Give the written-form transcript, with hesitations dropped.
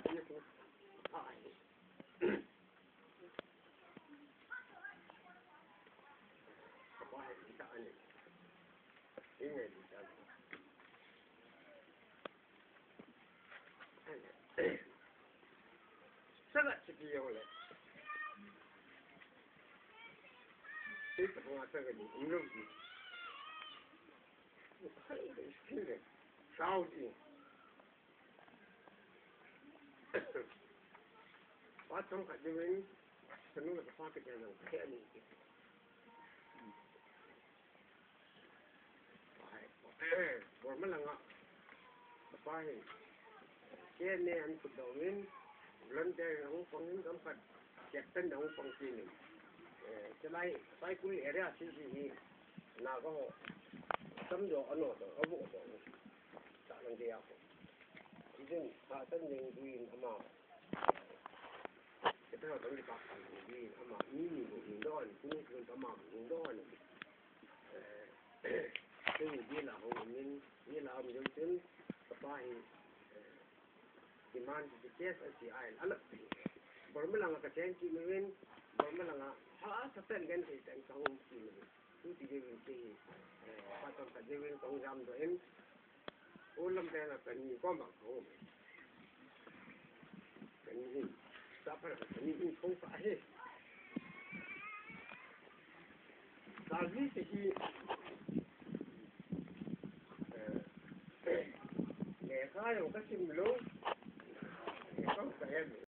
itu. Apa kita ini? Ini kita. Sangat sekian oleh. Itu pengacara ni, umum ni. Ini Saudi. Patong kat dia ni, senang nak pakai jangan kayak ni. Boleh melangak. Apa ni? Kia ni an kudawin, lantai ang pangin kampat, captain ang pangkini. Celai, saya kuli area sisi ni, nak kau, samjo ano tu, abu tu, tak lantai aku. Jadi, saat ni duin ama, kita nak tadi pakai duin ama ini don, ini pun ama don. Jadi dia lah orang ni lah orang yang apa ni, demand the case as the aisle. Alat, bermalang kat cengki mungkin, bermalang satan kan kita tahu mungkin. Tu tiga mungkin, patut kat dia tahu jam tu en. Ulam dia nak ni kau mak kau. Ni siapa ni kau sahih. Tapi sih mereka yang kasih mulu